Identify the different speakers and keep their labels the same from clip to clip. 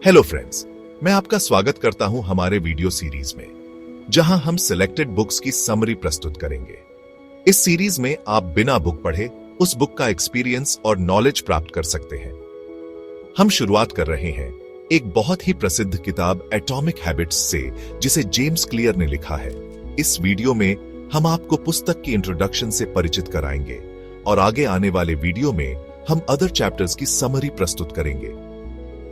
Speaker 1: Hello friends, मैं आपका स्वागत करता हूं हमारे वीडियो सीरीज में, जहां हम सिलेक्टेड बुक्स की समरी प्रस्तुत करेंगे। इस सीरीज में आप बिना बुक पढ़े उस बुक का एक्सपीरियंस और नॉलेज प्राप्त कर सकते हैं। हम शुरुआत कर रहे हैं एक बहुत ही प्रसिद्ध किताब एटॉमिक हैबिट्स से, जिसे जेम्स क्लियर ने लिखा है। इस वीडियो में हम आपको पुस्तक की इंट्रोडक्शन से परिचित कराएंगे और आगे आने वाले वीडियो में हम अदर चैप्टर्स की समरी प्रस्तुत करेंगे।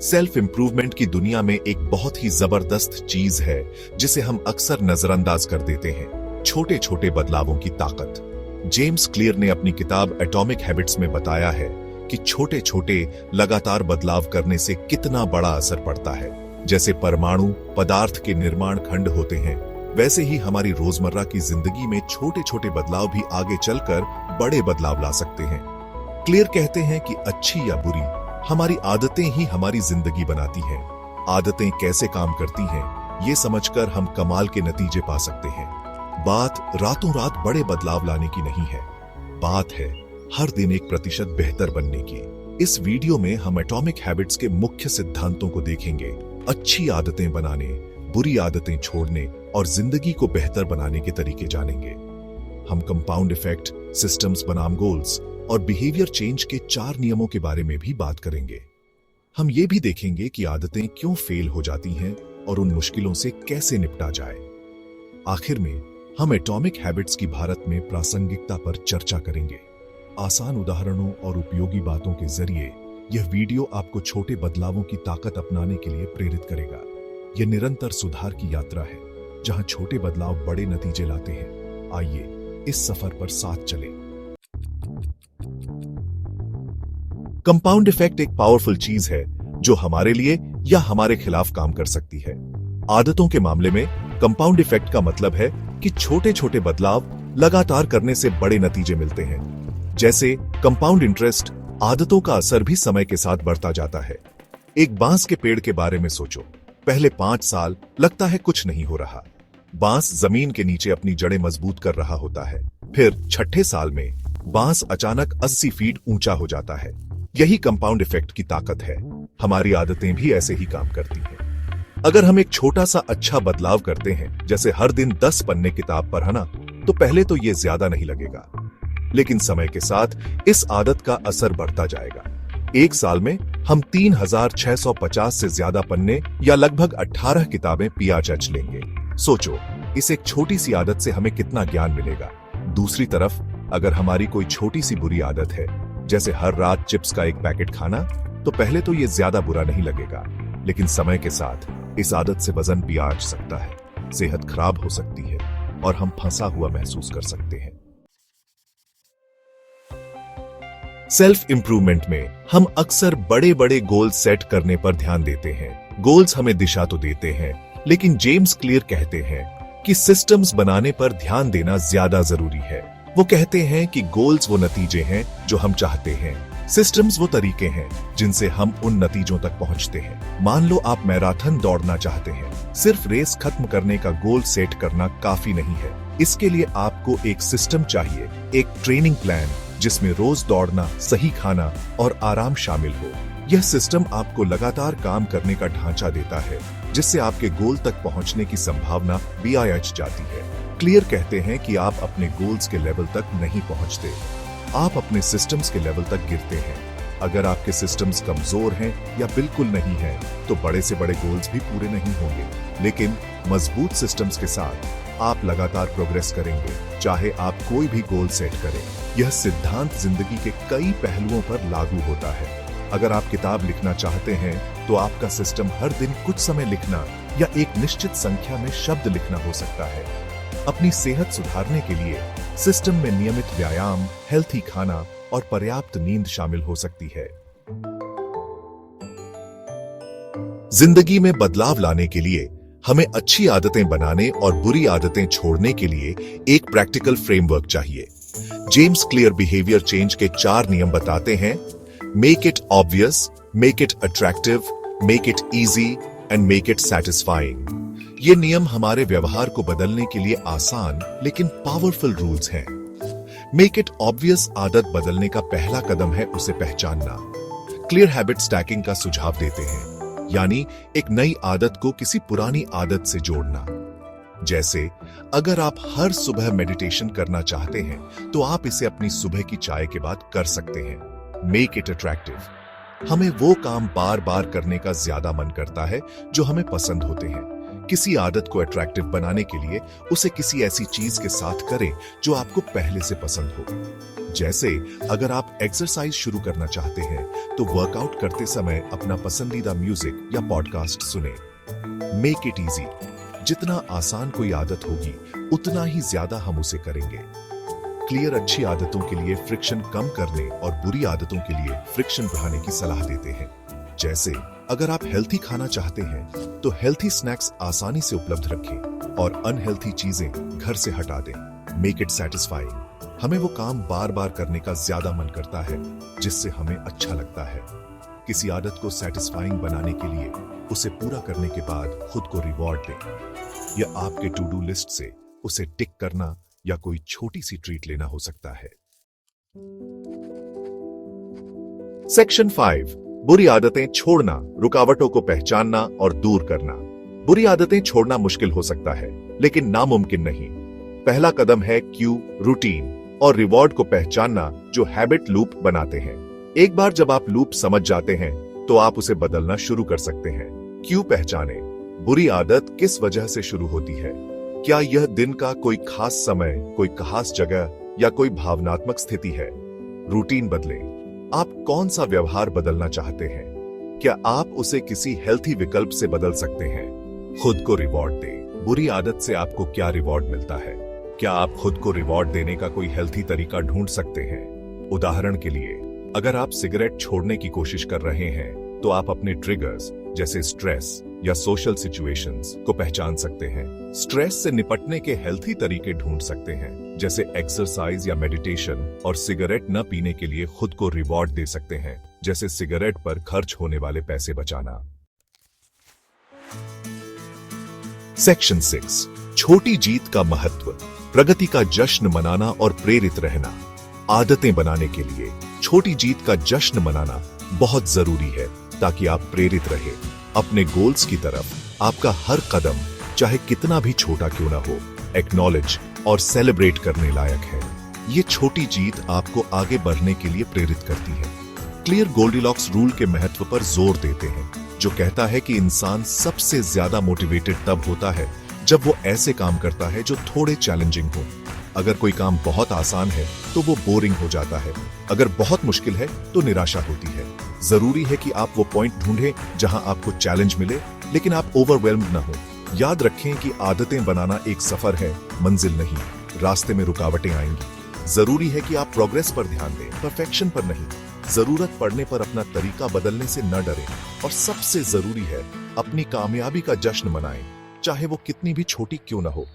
Speaker 1: सेल्फ इंप्रूवमेंट की दुनिया में एक बहुत ही जबरदस्त चीज है जिसे हम अक्सर नजरअंदाज कर देते हैं, छोटे छोटे बदलावों की ताकत। जेम्स क्लियर ने अपनी किताब एटॉमिक हैबिट्स में बताया है कि छोटे छोटे लगातार बदलाव करने से कितना बड़ा असर पड़ता है। जैसे परमाणु पदार्थ के निर्माण खंड होते हैं, वैसे ही हमारी रोजमर्रा की जिंदगी में छोटे छोटे बदलाव भी आगे चलकर बड़े बदलाव ला सकते हैं। क्लियर कहते हैं कि अच्छी या बुरी, हमारी आदतें ही हमारी जिंदगी बनाती हैं। आदतें कैसे काम करती हैं, ये समझकर हम कमाल के नतीजे पा सकते हैं। बात रातों रात बड़े बदलाव लाने की नहीं है, बात है हर दिन 1% बेहतर बनने की। इस वीडियो में हम एटॉमिक हैबिट्स के मुख्य सिद्धांतों को देखेंगे, अच्छी आदतें बनाने, बुरी आदतें छोड़ने और जिंदगी को बेहतर बनाने के तरीके जानेंगे। हम कंपाउंड इफेक्ट, सिस्टम्स बनाम गोल्स और बिहेवियर चेंज के 4 नियमों के बारे में भी बात करेंगे। हम ये भी देखेंगे कि आदतें क्यों फेल हो जाती हैं और उन मुश्किलों से कैसे निपटा जाए। आखिर में हम एटॉमिक हैबिट्स की भारत में प्रासंगिकता पर चर्चा करेंगे। आसान उदाहरणों और उपयोगी बातों के जरिए यह वीडियो आपको छोटे बदलावों की ताकत अपनाने के लिए प्रेरित करेगा। यह निरंतर सुधार की यात्रा है, जहां छोटे बदलाव बड़े नतीजे लाते हैं। आइए इस सफर पर साथ चलें। कंपाउंड इफेक्ट एक पावरफुल चीज है जो हमारे लिए या हमारे खिलाफ काम कर सकती है। आदतों के मामले में कंपाउंड इफेक्ट का मतलब है कि छोटे छोटे बदलाव लगातार करने से बड़े नतीजे मिलते हैं। जैसे कंपाउंड इंटरेस्ट, आदतों का असर भी समय के साथ बढ़ता जाता है। एक बांस के पेड़ के बारे में सोचो। पहले 5 साल लगता है कुछ नहीं हो रहा। बांस जमीन के नीचे अपनी जड़ें मजबूत कर रहा होता है। फिर 6ठे साल में बांस अचानक 80 फीट ऊंचा हो जाता है। यही कंपाउंड इफेक्ट की ताकत है। हमारी आदतें भी ऐसे ही काम करती हैं। अगर हम एक छोटा सा अच्छा बदलाव करते हैं, जैसे हर दिन 10 पन्ने किताब पढ़ना, तो पहले तो ये ज्यादा नहीं लगेगा, लेकिन समय के साथ इस आदत का असर बढ़ता जाएगा। 1 साल में हम 3650 से ज्यादा पन्ने या लगभग 18 किताबें पियाच लेंगे। सोचो, इस एक छोटी सी आदत से हमें कितना ज्ञान मिलेगा। दूसरी तरफ अगर हमारी कोई छोटी सी बुरी आदत है, जैसे हर रात चिप्स का एक पैकेट खाना, तो पहले तो ये ज्यादा बुरा नहीं लगेगा, लेकिन समय के साथ इस आदत से वजन भी आ सकता है, सेहत खराब हो सकती है और हम फंसा हुआ महसूस कर सकते हैं। सेल्फ इंप्रूवमेंट में हम अक्सर बड़े बड़े गोल्स सेट करने पर ध्यान देते हैं। गोल्स हमें दिशा तो देते हैं, लेकिन जेम्स क्लियर कहते हैं कि सिस्टम्स बनाने पर ध्यान देना ज्यादा जरूरी है। वो कहते हैं कि गोल्स वो नतीजे हैं जो हम चाहते हैं, सिस्टम्स वो तरीके हैं जिनसे हम उन नतीजों तक पहुंचते हैं। मान लो आप मैराथन दौड़ना चाहते हैं, सिर्फ रेस खत्म करने का गोल सेट करना काफी नहीं है। इसके लिए आपको एक सिस्टम चाहिए, एक ट्रेनिंग प्लान जिसमें रोज दौड़ना, सही खाना और आराम शामिल हो। यह सिस्टम आपको लगातार काम करने का ढांचा देता है, जिससे आपके गोल तक पहुंचने की संभावना बढ़ जाती है। क्लियर कहते हैं कि आप अपने गोल्स के लेवल तक नहीं पहुंचते, आप अपने सिस्टम्स के लेवल तक गिरते हैं। अगर आपके सिस्टम्स कमजोर हैं या बिल्कुल नहीं हैं, तो बड़े से बड़े गोल्स भी पूरे नहीं होंगे। लेकिन मजबूत सिस्टम्स के साथ आप लगातार प्रोग्रेस करेंगे, चाहे आप कोई भी गोल सेट करें। यह सिद्धांत जिंदगी के कई पहलुओं पर लागू होता है। अगर आप किताब लिखना चाहते हैं, तो आपका सिस्टम हर दिन कुछ समय लिखना या एक निश्चित संख्या में शब्द लिखना हो सकता है। अपनी सेहत सुधारने के लिए सिस्टम में नियमित व्यायाम, हेल्थी खाना और पर्याप्त नींद शामिल हो सकती है। जिंदगी में बदलाव लाने के लिए हमें अच्छी आदतें बनाने और बुरी आदतें छोड़ने के लिए एक प्रैक्टिकल फ्रेमवर्क चाहिए। जेम्स क्लियर बिहेवियर चेंज के 4 नियम बताते हैं: make it obvious, make it attractive, make it easy and make it satisfying. ये नियम हमारे व्यवहार को बदलने के लिए आसान लेकिन पावरफुल रूल्स हैं। मेक इट ऑब्वियस आदत बदलने का पहला कदम है उसे पहचानना। क्लियर हैबिट स्टैकिंग का सुझाव देते हैं। यानी एक नई आदत को किसी पुरानी आदत से जोड़ना। जैसे अगर आप हर सुबह मेडिटेशन करना चाहते हैं तो आप इसे अपनी सुबह की चाय के बाद कर सकते हैं। Make it attractive. हमें वो काम बार बार करने का ज्यादा मन करता है जो हमें पसंद होते हैं। किसी आदत को अट्रैक्टिव बनाने के लिए उसे किसी ऐसी चीज के साथ करें जो आपको पहले से पसंद हो। जैसे अगर आप एक्सरसाइज शुरू करना चाहते हैं तो वर्कआउट करते समय अपना पसंदीदा म्यूजिक या पॉडकास्ट सुने। Make it easy. जितना आसान कोई आदत होगी उतना ही ज्यादा हम उसे करेंगे। क्लियर अच्छी आदतों के लिए फ्रिक्शन कम करने और बुरी आदतों के लिए फ्रिक्शन बढ़ाने की सलाह देते हैं। जैसे अगर आप हेल्थी खाना चाहते हैं तो हेल्थी स्नैक्स आसानी से उपलब्ध रखें और अनहेल्थी चीजें घर से हटा दें। Make it satisfying. हमें वो काम बार बार करने का ज्यादा मन करता है जिससे हमें अच्छा लगता है। किसी आदत को सैटिस्फाइंग बनाने के लिए उसे पूरा करने के बाद खुद को रिवॉर्ड दें। यह आपके टू डू लिस्ट से उसे टिक करना या कोई छोटी सी ट्रीट लेना हो सकता है। सेक्शन 5, बुरी आदतें छोड़ना, रुकावटों को पहचानना और दूर करना। बुरी आदतें छोड़ना मुश्किल हो सकता है लेकिन नामुमकिन नहीं। पहला कदम है क्यू, रूटीन और रिवॉर्ड को पहचानना जो हैबिट लूप बनाते हैं। एक बार जब आप लूप समझ जाते हैं तो आप उसे बदलना शुरू कर सकते हैं। क्यों पहचाने? बुरी आदत किस वजह से शुरू होती है? क्या यह दिन का कोई खास समय, कोई खास जगह या कोई भावनात्मक स्थिति है? रूटीन बदलें। आप कौन सा व्यवहार बदलना चाहते हैं? क्या आप उसे किसी हेल्थी विकल्प से बदल सकते हैं? खुद को रिवॉर्ड दें। बुरी आदत से आपको क्या रिवॉर्ड मिलता है? क्या आप खुद को रिवॉर्ड देने का कोई हेल्थी तरीका ढूंढ सकते हैं? उदाहरण के लिए, अगर आप सिगरेट छोड़ने की कोशिश कर रहे हैं तो आप अपने ट्रिगर्स जैसे स्ट्रेस या सोशल सिचुएशंस को पहचान सकते हैं। स्ट्रेस से निपटने के हेल्थी तरीके ढूंढ सकते हैं जैसे एक्सरसाइज या मेडिटेशन, और सिगरेट न पीने के लिए खुद को रिवॉर्ड दे सकते हैं जैसे सिगरेट पर खर्च होने वाले पैसे बचाना। सेक्शन 6, छोटी जीत का महत्व, प्रगति का जश्न मनाना और प्रेरित रहना। आदतें बनाने के लिए छोटी जीत का जश्न मनाना बहुत जरूरी है ताकि आप प्रेरित रहे। अपने गोल्स की तरफ आपका हर कदम चाहे कितना भी छोटा क्यों ना हो, एक्नॉलेज और सेलिब्रेट करने लायक है। ये छोटी जीत आपको आगे बढ़ने के लिए प्रेरित करती है। क्लियर गोल्डीलॉक्स रूल के महत्व पर जोर देते हैं जो कहता है कि इंसान सबसे ज्यादा मोटिवेटेड तब होता है जब वो ऐसे काम करता है जो थोड़े चैलेंजिंग हो। अगर कोई काम बहुत आसान है तो वो बोरिंग हो जाता है, अगर बहुत मुश्किल है तो निराशा होती है। जरूरी है कि आप वो पॉइंट ढूंढें जहां आपको चैलेंज मिले लेकिन आप ओवरवेल्म्ड ना हो। याद रखें कि आदतें बनाना एक सफर है, मंजिल नहीं। रास्ते में रुकावटें आएंगी। जरूरी है कि आप प्रोग्रेस पर ध्यान दें, परफेक्शन पर नहीं। जरूरत पड़ने पर अपना तरीका बदलने से न डरें और सबसे जरूरी है अपनी कामयाबी का जश्न मनाएं, चाहे वो कितनी भी छोटी क्यों ना हो।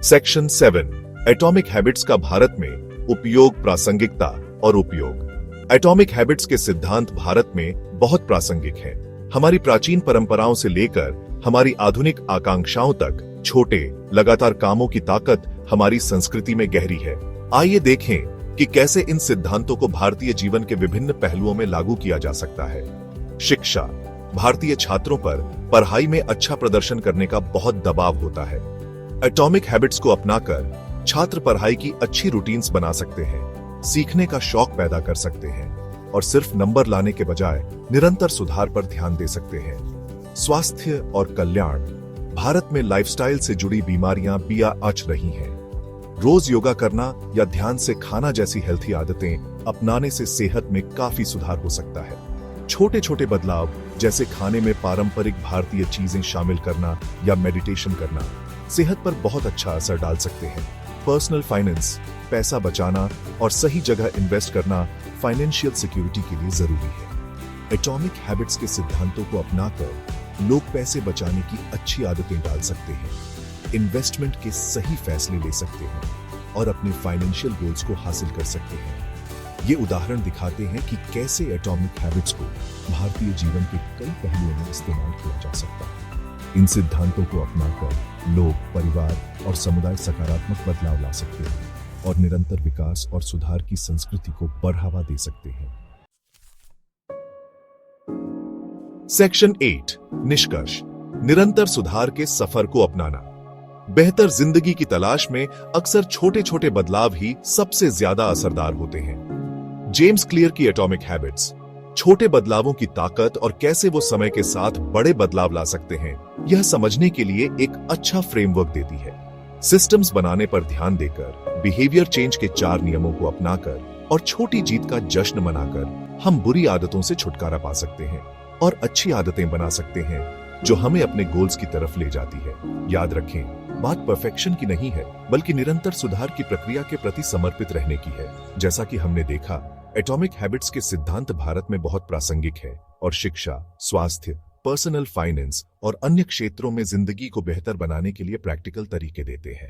Speaker 1: सेक्शन 7, एटॉमिक हैबिट्स का भारत में उपयोग, प्रासंगिकता और उपयोग। एटॉमिक हैबिट्स के सिद्धांत भारत में बहुत प्रासंगिक हैं। हमारी प्राचीन परंपराओं से लेकर हमारी आधुनिक आकांक्षाओं तक छोटे लगातार कामों की ताकत हमारी संस्कृति में गहरी है। आइए देखें कि कैसे इन सिद्धांतों को भारतीय जीवन के विभिन्न पहलुओं में लागू किया जा सकता है। शिक्षा। भारतीय छात्रों पर पढ़ाई में अच्छा प्रदर्शन करने का बहुत दबाव होता है। एटॉमिक हैबिट्स को अपनाकर छात्र पढ़ाई की अच्छी रूटीन्स बना सकते हैं, सीखने का शौक पैदा कर सकते हैं और सिर्फ नंबर लाने के बजाय निरंतर सुधार पर ध्यान दे सकते हैं। स्वास्थ्य और कल्याण। भारत में लाइफस्टाइल से जुड़ी बीमारियां बिया आच रही हैं। रोज योगा करना या ध्यान से खाना जैसी हेल्थी आदतें अपनाने से सेहत में काफी सुधार हो सकता है। छोटे छोटे बदलाव जैसे खाने में पारंपरिक भारतीय चीजें शामिल करना या मेडिटेशन करना सेहत पर बहुत अच्छा असर डाल सकते हैं। Personal finance. पैसा बचाना और सही जगह इन्वेस्ट करना फाइनेंशियल सिक्योरिटी के लिए जरूरी है। एटॉमिक हैबिट्स के सिद्धांतों को अपनाकर लोग पैसे बचाने की अच्छी आदतें डाल सकते हैं, इन्वेस्टमेंट के सही फैसले ले सकते हैं और अपने फाइनेंशियल गोल्स को हासिल कर सकते हैं। ये उदाहरण दिखाते हैं कि कैसे एटॉमिक हैबिट्स को भारतीय जीवन के कई पहलुओं में इस्तेमाल किया जा सकता है। इन सिद्धांतों को अपनाकर लोग, परिवार और समुदाय सकारात्मक बदलाव ला सकते हैं और निरंतर विकास और सुधार की संस्कृति को बढ़ावा दे सकते हैं। सेक्शन 8 निष्कर्ष निरंतर सुधार के सफर को अपनाना। बेहतर जिंदगी की तलाश में अक्सर छोटे छोटे बदलाव ही सबसे ज्यादा असरदार होते हैं। जेम्स क्लियर की एटॉमिक हैबिट्स छोटे बदलावों की ताकत और कैसे वो समय के साथ बड़े बदलाव ला सकते हैं, यह समझने के लिए एक अच्छा फ्रेमवर्क देती है। सिस्टम्स बनाने पर ध्यान देकर, बिहेवियर चेंज के 4 नियमों को अपनाकर और छोटी जीत का जश्न मनाकर हम बुरी आदतों से छुटकारा पा सकते हैं और अच्छी आदतें बना सकते हैं जो हमें अपने गोल्स की तरफ ले जाती है। याद रखें, बात परफेक्शन की नहीं है, बल्कि निरंतर सुधार की प्रक्रिया के प्रति समर्पित रहने की है। जैसा कि हमने देखा, एटॉमिक हैबिट्स के सिद्धांत भारत में बहुत प्रासंगिक है और शिक्षा, स्वास्थ्य, पर्सनल फाइनेंस और अन्य क्षेत्रों में जिंदगी को बेहतर बनाने के लिए प्रैक्टिकल तरीके देते हैं।